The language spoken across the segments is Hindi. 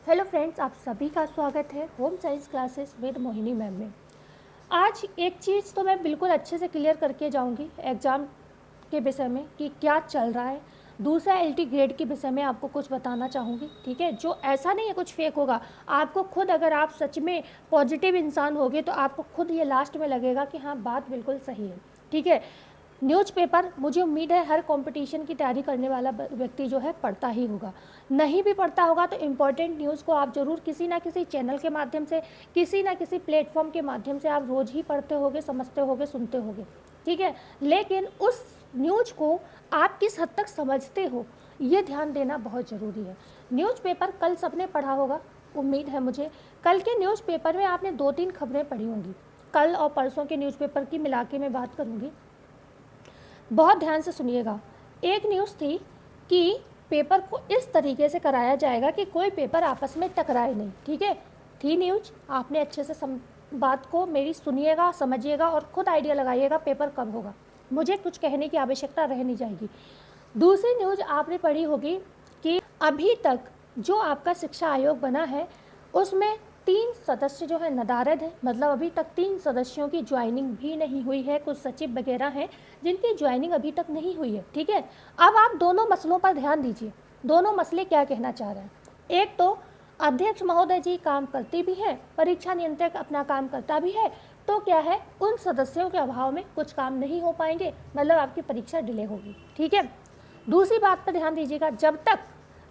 हेलो फ्रेंड्स, आप सभी का स्वागत है home science classes with Mohini ma'am में। आज एक चीज़ तो मैं बिल्कुल अच्छे से क्लियर करके जाऊंगी एग्ज़ाम के विषय में कि क्या चल रहा है। दूसरा एलटी ग्रेड के विषय में आपको कुछ बताना चाहूँगी, ठीक है। जो ऐसा नहीं है कुछ फेक होगा, आपको खुद अगर आप सच में पॉजिटिव इंसान होगे तो आपको खुद ये लास्ट में लगेगा कि हाँ बात बिल्कुल सही है, ठीक है। न्यूज़पेपर मुझे उम्मीद है हर कंपटीशन की तैयारी करने वाला व्यक्ति जो है पढ़ता ही होगा। नहीं भी पढ़ता होगा तो इम्पॉर्टेंट न्यूज़ को आप ज़रूर किसी ना किसी चैनल के माध्यम से, किसी ना किसी प्लेटफॉर्म के माध्यम से आप रोज़ ही पढ़ते होगे, समझते होगे, सुनते होगे, ठीक है। लेकिन उस न्यूज़ को आप किस हद तक समझते हो ये ध्यान देना बहुत ज़रूरी है। न्यूज़पेपर कल सबने पढ़ा होगा, उम्मीद है मुझे। कल के न्यूज़पेपर में आपने 2-3 खबरें पढ़ी होंगी। कल और परसों के न्यूज़पेपर की मिला के मैं बात करूँगी, बहुत ध्यान से सुनिएगा। एक न्यूज़ थी कि पेपर को इस तरीके से कराया जाएगा कि कोई पेपर आपस में टकराए नहीं, ठीक है। थी न्यूज़, आपने अच्छे से बात को मेरी सुनिएगा, समझिएगा और खुद आइडिया लगाइएगा पेपर कब होगा। मुझे कुछ कहने की आवश्यकता रह नहीं जाएगी। दूसरी न्यूज़ आपने पढ़ी होगी कि अभी तक जो आपका शिक्षा आयोग बना है उसमें 3 सदस्य जो है नदारद हैं, मतलब अभी तक 3 सदस्यों की ज्वाइनिंग भी नहीं हुई है। कुछ सचिव वगैरह हैं जिनकी ज्वाइनिंग अभी तक नहीं हुई है, ठीक है। अब आप दोनों मसलों पर ध्यान दीजिए। दोनों मसले क्या कहना चाह रहे हैं। एक तो अध्यक्ष महोदय जी काम करती भी है, परीक्षा नियंत्रक अपना काम करता भी है, तो क्या है उन सदस्यों के अभाव में कुछ काम नहीं हो पाएंगे, मतलब आपकी परीक्षा डिले होगी, ठीक है। दूसरी बात पर ध्यान दीजिएगा, जब तक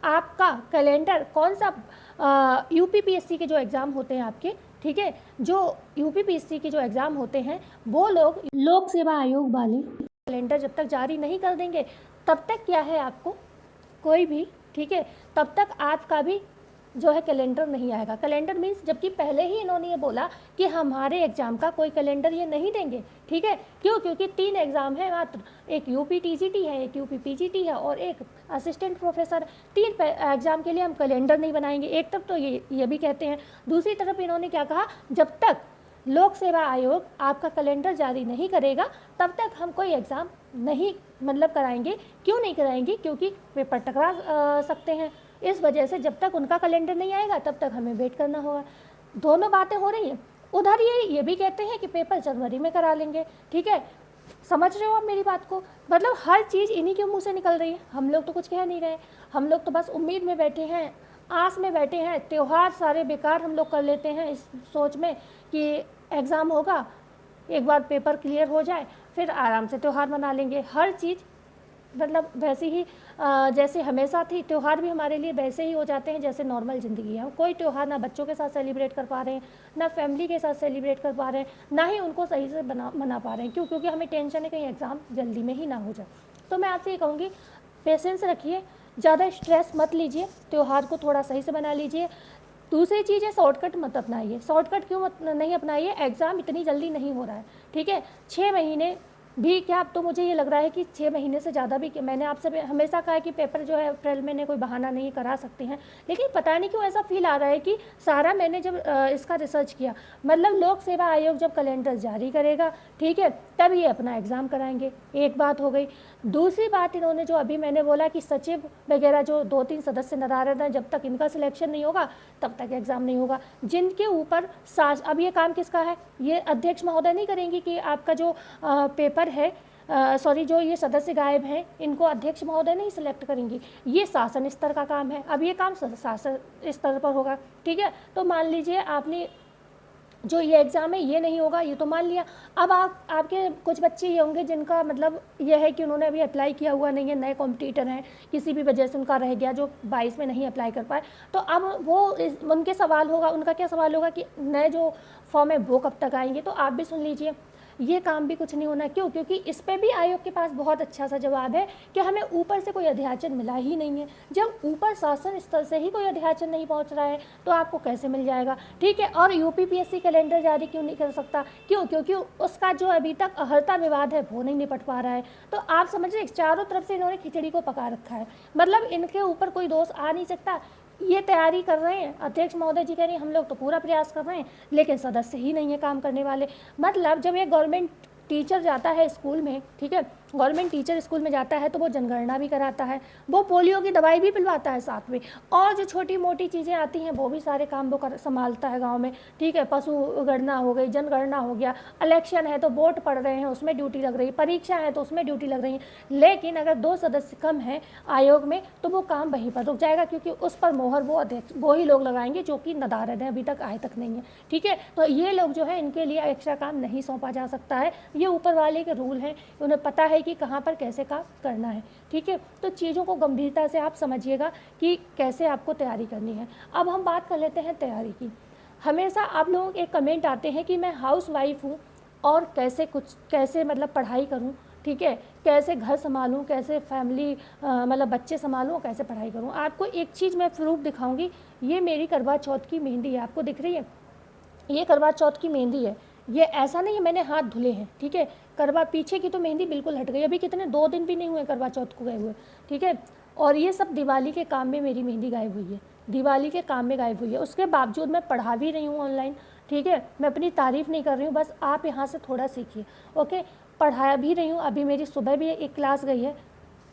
आपका कैलेंडर कौन सा यूपीपीएससी के जो एग्ज़ाम होते हैं आपके, ठीक है, जो यूपीपीएससी के जो एग्ज़ाम होते हैं वो लोक सेवा आयोग वाले कैलेंडर जब तक जारी नहीं कर देंगे तब तक क्या है आपको कोई भी, ठीक है, तब तक आपका भी जो है कैलेंडर नहीं आएगा। कैलेंडर मीन्स जबकि पहले ही इन्होंने ये बोला कि हमारे एग्ज़ाम का कोई कैलेंडर ये नहीं देंगे, ठीक है। क्यों? क्योंकि 3 एग्ज़ाम है मात्र, एक यूपीटीजीटी है, एक यूपीपीजीटी है और एक असिस्टेंट प्रोफेसर। 3 एग्ज़ाम के लिए हम कैलेंडर नहीं बनाएंगे। एक तरफ तो ये भी कहते हैं, दूसरी तरफ इन्होंने क्या कहा, जब तक लोक सेवा आयोग आपका कैलेंडर जारी नहीं करेगा तब तक हम कोई एग्ज़ाम नहीं मतलब कराएंगे। क्यों नहीं कराएंगे? क्योंकि पेपर टकरा सकते हैं। इस वजह से जब तक उनका कैलेंडर नहीं आएगा तब तक हमें वेट करना होगा। दोनों बातें हो रही हैं। उधर ये भी कहते हैं कि पेपर जनवरी में करा लेंगे, ठीक है। समझ रहे हो आप मेरी बात को? मतलब हर चीज़ इन्हीं के मुंह से निकल रही है। हम लोग तो कुछ कह नहीं रहे, हम लोग तो बस उम्मीद में बैठे हैं, आस में बैठे हैं। त्यौहार सारे बेकार हम लोग कर लेते हैं इस सोच में कि एग्ज़ाम होगा, एक बार पेपर क्लियर हो जाए फिर आराम से त्यौहार मना लेंगे। हर चीज़ मतलब वैसे ही जैसे हमेशा थी, त्यौहार भी हमारे लिए वैसे ही हो जाते हैं जैसे नॉर्मल ज़िंदगी है। कोई त्यौहार ना बच्चों के साथ सेलिब्रेट कर पा रहे हैं, ना फैमिली के साथ सेलिब्रेट कर पा रहे हैं, ना ही उनको सही से मना पा रहे हैं। क्यों? क्योंकि हमें टेंशन है कहीं एग्ज़ाम जल्दी में ही ना हो जाए। तो मैं आपसे ये कहूँगी, पेशेंस रखिए, ज़्यादा स्ट्रेस मत लीजिए, त्यौहार को थोड़ा सही से बना लीजिए। दूसरी चीज़ है शॉर्टकट मत अपनाइए। शॉर्टकट क्यों नहीं अपनाइए? एग्ज़ाम इतनी जल्दी नहीं हो रहा है, ठीक है। 6 महीने भी क्या, अब तो मुझे ये लग रहा है कि 6 महीने से ज़्यादा भी। मैंने आपसे हमेशा कहा कि पेपर जो है अप्रैल महीने कोई बहाना नहीं करा सकते हैं, लेकिन पता नहीं क्यों ऐसा फील आ रहा है कि सारा मैंने जब इसका रिसर्च किया, मतलब लोक सेवा आयोग जब कैलेंडर जारी करेगा, ठीक है, तब ये अपना एग्ज़ाम कराएंगे। एक बात हो गई। दूसरी बात, इन्होंने जो अभी मैंने बोला कि सचिव वगैरह जो 2-3 सदस्य नदारद हैं, जब तक इनका सिलेक्शन नहीं होगा तब तक एग्ज़ाम नहीं होगा। जिनके ऊपर अब ये काम किसका है? ये अध्यक्ष महोदय नहीं करेंगी कि आपका जो पेपर है, सॉरी, जो ये सदस्य गायब हैं इनको अध्यक्ष महोदय नहीं सिलेक्ट करेंगी, ये शासन स्तर का काम है। अब ये काम शासन स्तर पर होगा, ठीक है। तो मान लीजिए आपने जो ये एग्ज़ाम है ये नहीं होगा, ये तो मान लिया। अब आपके कुछ बच्चे ये होंगे जिनका मतलब ये है कि उन्होंने अभी अप्लाई किया हुआ नहीं है, नए कॉम्पिटिटर हैं, किसी भी वजह से उनका रह गया, जो 22 में नहीं अप्लाई कर पाए, तो अब वो उनके सवाल होगा, उनका क्या सवाल होगा कि नए जो फॉर्म है वो कब तक आएंगे। तो आप भी सुन लीजिए, ये काम भी कुछ नहीं होना। क्यों? क्योंकि इस पर भी आयोग के पास बहुत अच्छा सा जवाब है कि हमें ऊपर से कोई अध्याचन मिला ही नहीं है। जब ऊपर शासन स्तर से ही कोई अध्याचन नहीं पहुंच रहा है तो आपको कैसे मिल जाएगा, ठीक है। और यूपीपीएससी कैलेंडर जारी क्यों नहीं कर सकता? क्यों? क्योंकि उसका जो अभी तक अहर्ता विवाद है वो नहीं निपट पा रहा है। तो आप समझ रहे, चारों तरफ से इन्होंने खिचड़ी को पका रखा है, मतलब इनके ऊपर कोई दोष आ नहीं सकता। ये तैयारी कर रहे हैं, अध्यक्ष महोदय जी कह रहे हैं हम लोग तो पूरा प्रयास कर रहे हैं, लेकिन सदस्य ही नहीं है काम करने वाले। मतलब जब एक गवर्नमेंट टीचर जाता है स्कूल में, ठीक है, गवर्नमेंट टीचर स्कूल में जाता है तो वो जनगणना भी कराता है, वो पोलियो की दवाई भी पिलवाता है साथ में, और जो छोटी मोटी चीज़ें आती हैं वो भी सारे काम वो संभालता है गांव में, ठीक है। पशु गणना हो गई, जनगणना हो गया, इलेक्शन है तो वोट पड़ रहे हैं उसमें ड्यूटी लग रही है, परीक्षा है तो उसमें ड्यूटी लग रही है। लेकिन अगर 2 सदस्य कम हैं आयोग में तो वो काम वहीं पर रुक जाएगा, क्योंकि उस पर मोहर वो अध्यक्ष वो ही लोग लगाएंगे जो कि नदारद हैं, अभी तक आए तक नहीं है, ठीक है। तो ये लोग जो है इनके लिए एक्स्ट्रा काम नहीं सौंपा जा सकता है, ये ऊपर वाले के रूल हैं, उन्हें पता है कि कहाँ पर कैसे काम करना है, ठीक है। तो चीज़ों को गंभीरता से आप समझिएगा कि कैसे आपको तैयारी करनी है। अब हम बात कर लेते हैं तैयारी की। हमेशा आप लोगों के कमेंट आते हैं कि मैं हाउस वाइफ हूँ और कैसे मतलब पढ़ाई करूँ, ठीक है, कैसे घर संभालूँ, कैसे फैमिली मतलब बच्चे संभालूँ, कैसे पढ़ाई करूँ। आपको एक चीज़ मैं प्रूफ दिखाऊंगी, ये मेरी करवा चौथ की मेहंदी है, आपको दिख रही है, ये करवा चौथ की मेहंदी है। ये ऐसा नहीं है मैंने हाथ धुले हैं, ठीक है, करवा पीछे की तो मेहंदी बिल्कुल हट गई, अभी कितने 2 दिन भी नहीं हुए करवा चौथ को गए हुए, ठीक है। और ये सब दिवाली के काम में मेरी मेहंदी गायब हुई है, दिवाली के काम में गायब हुई है। उसके बावजूद मैं पढ़ा भी रही हूँ ऑनलाइन, ठीक है, मैं अपनी तारीफ़ नहीं कर रही हूँ, बस आप यहाँ से थोड़ा सीखिए, ओके। पढ़ाया भी रही हूँ, अभी मेरी सुबह भी एक क्लास गई है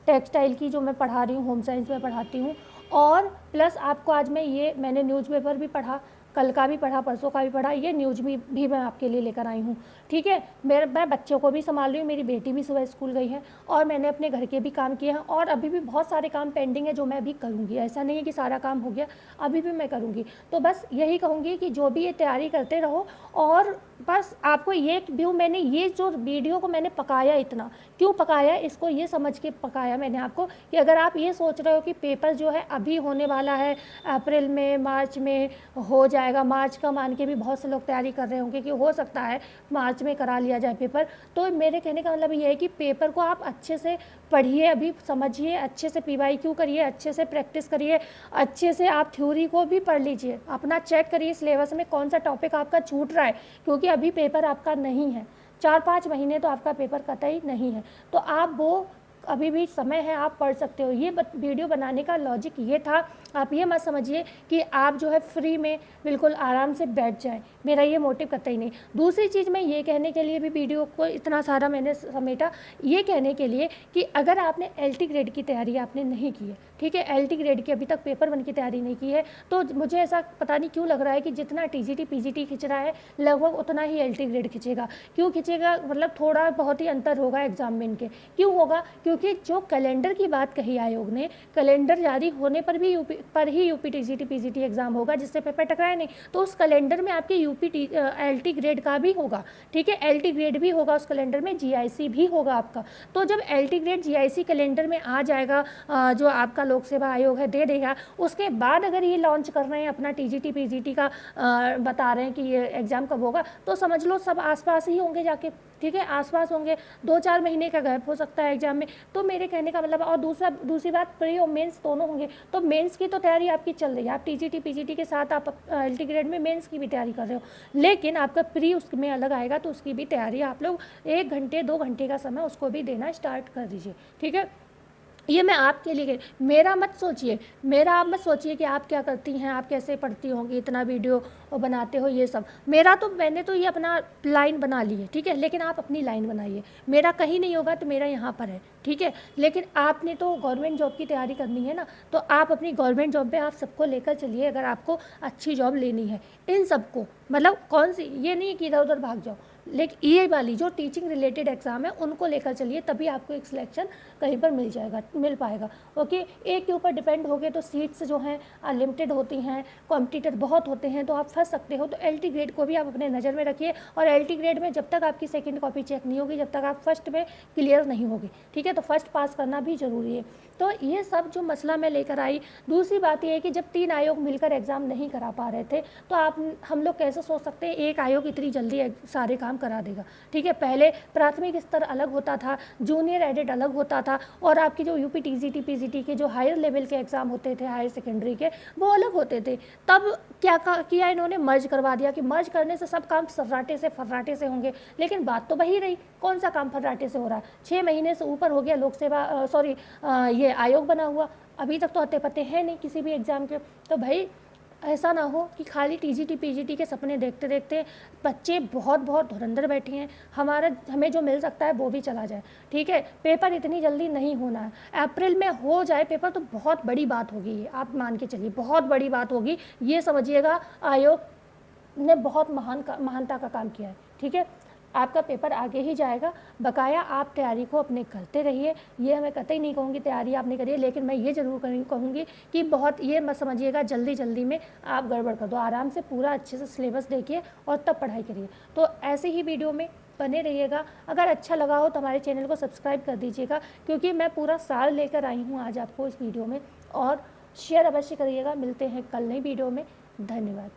टेक्सटाइल की जो मैं पढ़ा रही हूँ, होम साइंस में पढ़ाती हूँ। और प्लस आपको आज मैंने न्यूज़पेपर भी पढ़ा, कल का भी पढ़ा, परसों का भी पढ़ा, ये न्यूज़ भी मैं आपके लिए लेकर आई हूँ, ठीक है। मैं बच्चों को भी संभाल रही हूँ, मेरी बेटी भी सुबह स्कूल गई है, और मैंने अपने घर के भी काम किए हैं, और अभी भी बहुत सारे काम पेंडिंग है जो मैं अभी करूँगी, ऐसा नहीं है कि सारा काम हो गया, अभी भी मैं करूँगी। तो बस यही कहूँगी कि जो भी ये तैयारी करते रहो, और बस आपको ये व्यू, मैंने ये जो वीडियो को मैंने पकाया, इतना क्यों पकाया, इसको ये समझ के पकाया मैंने आपको कि अगर आप ये सोच रहे हो कि पेपर जो है अभी होने वाला है, अप्रैल में मार्च में हो जाएगा, मार्च का मान के भी बहुत से लोग तैयारी कर रहे होंगे कि हो सकता है मार्च में करा लिया जाए पेपर, तो मेरे कहने का मतलब ये है कि पेपर को आप अच्छे से पढ़िए, अभी समझिए, अच्छे से PYQ करिए, अच्छे से प्रैक्टिस करिए, अच्छे से आप थ्योरी को भी पढ़ लीजिए, अपना चेक करिए सिलेबस में कौन सा टॉपिक आपका छूट रहा है, क्योंकि अभी पेपर आपका नहीं है, 4-5 महीने तो आपका पेपर कतई नहीं है, तो आप वो अभी भी समय है, आप पढ़ सकते हो। ये वीडियो बनाने का लॉजिक ये था, आप ये मत समझिए कि आप जो है फ्री में बिल्कुल आराम से बैठ जाएं, मेरा ये मोटिव कतई नहीं। दूसरी चीज़ मैं ये कहने के लिए भी वीडियो को इतना सारा मैंने समेटा, ये कहने के लिए कि अगर आपने LT ग्रेड की तैयारी आपने नहीं की है, ठीक है, LT ग्रेड की अभी तक पेपर 1 की तैयारी नहीं की है, तो मुझे ऐसा पता नहीं क्यों लग रहा है कि जितना TGT PGT खिंच रहा है लगभग उतना ही LT ग्रेड खिंचेगा। क्यों खिंचेगा, मतलब थोड़ा बहुत ही अंतर होगा एग्जाम में इनके। क्यों होगा, क्योंकि जो कैलेंडर की बात कही आयोग ने, कैलेंडर जारी होने पर भी यूपी TGT PGT एग्जाम होगा, जिससे पेपर टकराए नहीं, तो उस कैलेंडर में आपके LT ग्रेड का भी होगा, ठीक है, LT ग्रेड भी होगा उस कैलेंडर में, GIC भी होगा आपका। तो जब LT ग्रेड GIC कैलेंडर में आ जाएगा, जो आपका लोक सेवा आयोग है दे देगा, उसके बाद अगर ये लॉन्च कर रहे हैं अपना TGT PGT का, बता रहे हैं कि ये एग्ज़ाम कब होगा, तो समझ लो सब आसपास ही होंगे जाके, ठीक है, आसपास होंगे, 2-4 महीने का गैप हो सकता है एग्जाम में। तो मेरे कहने का मतलब, और दूसरी बात, प्री और मेंस दोनों होंगे, तो मेंस की तो तैयारी आपकी चल रही है, आप TGT PGT के साथ आप LT ग्रेड में मेंस की भी तैयारी कर रहे हो, लेकिन आपका प्री उसमें अलग आएगा, तो उसकी भी तैयारी आप लोग 1 घंटे 2 घंटे का समय उसको भी देना स्टार्ट कर दीजिए, ठीक है। ये मैं आपके लिए, मेरा मत सोचिए, आप मत सोचिए कि आप क्या करती हैं, आप कैसे पढ़ती होंगी, इतना वीडियो बनाते हो, ये सब मैंने तो ये अपना लाइन बना ली है, ठीक है, लेकिन आप अपनी लाइन बनाइए, मेरा कहीं नहीं होगा तो मेरा यहाँ पर है, ठीक है। लेकिन आपने तो गवर्नमेंट जॉब की तैयारी करनी है ना, तो आप अपनी गवर्नमेंट जॉब में आप सबको लेकर चलिए, अगर आपको अच्छी जॉब लेनी है, इन सबको, मतलब कौन सी, ये नहीं कि इधर उधर भाग जाओ, लेकिन ये वाली जो टीचिंग रिलेटेड एग्ज़ाम है उनको लेकर चलिए, तभी आपको एक सिलेक्शन कहीं पर मिल पाएगा, ओके। एक के ऊपर डिपेंड हो गए तो सीट्स जो हैं अनलिमिटेड होती हैं, कॉम्पिटिटर बहुत होते हैं, तो आप फंस सकते हो। तो LT ग्रेड को भी आप अपने नज़र में रखिए, और LT ग्रेड में जब तक आपकी सेकंड कॉपी चेक नहीं होगी, जब तक आप फर्स्ट में क्लियर नहीं होगी, ठीक है, तो फर्स्ट पास करना भी ज़रूरी है। तो ये सब जो मसला मैं लेकर आई। दूसरी बात ये है कि जब 3 आयोग मिलकर एग्ज़ाम नहीं करा पा रहे थे, तो हम लोग कैसे सोच सकते हैं एक आयोग इतनी जल्दी सारे काम करा देगा, ठीक है। पहले प्राथमिक स्तर अलग होता था, जूनियर एडेड अलग होता था, और आपकी जो UP TGT PGT के जो हायर लेवल के एग्ज़ाम होते थे हायर सेकेंडरी के, वो अलग होते थे। तब क्या किया इन्होंने, मर्ज करवा दिया कि मर्ज करने से सब काम फर्राटे से होंगे, लेकिन बात तो वही रही, कौन सा काम फर्राटे से हो रहा है। 6 महीने से ऊपर हो गया लोक सेवा ये आयोग बना हुआ, अभी तक तो अते पते हैं नहीं किसी भी एग्ज़ाम के। तो भाई ऐसा ना हो कि खाली टीजीटी पीजीटी के सपने देखते देखते बच्चे बहुत बहुत धुरंधर बैठे हैं, हमें जो मिल सकता है वो भी चला जाए। ठीक है, पेपर इतनी जल्दी नहीं होना है, अप्रैल में हो जाए पेपर तो बहुत बड़ी बात होगी, ये आप मान के चलिए बहुत बड़ी बात होगी, ये समझिएगा आयोग ने बहुत महानता का काम किया है। ठीक है, आपका पेपर आगे ही जाएगा, बकाया आप तैयारी को अपने करते रहिए। ये मैं कतई नहीं कहूँगी तैयारी आपने करिए, लेकिन मैं ये ज़रूर कहूँगी कि बहुत ये मत समझिएगा जल्दी जल्दी में आप गड़बड़ कर दो, आराम से पूरा अच्छे से सिलेबस देखिए और तब पढ़ाई करिए। तो ऐसे ही वीडियो में बने रहिएगा। अगर अच्छा लगा हो तो हमारे चैनल को सब्सक्राइब कर दीजिएगा, क्योंकि मैं पूरा साल लेकर आई हूँ आज आपको इस वीडियो में, और शेयर अवश्य करिएगा। मिलते हैं कल नई वीडियो में, धन्यवाद।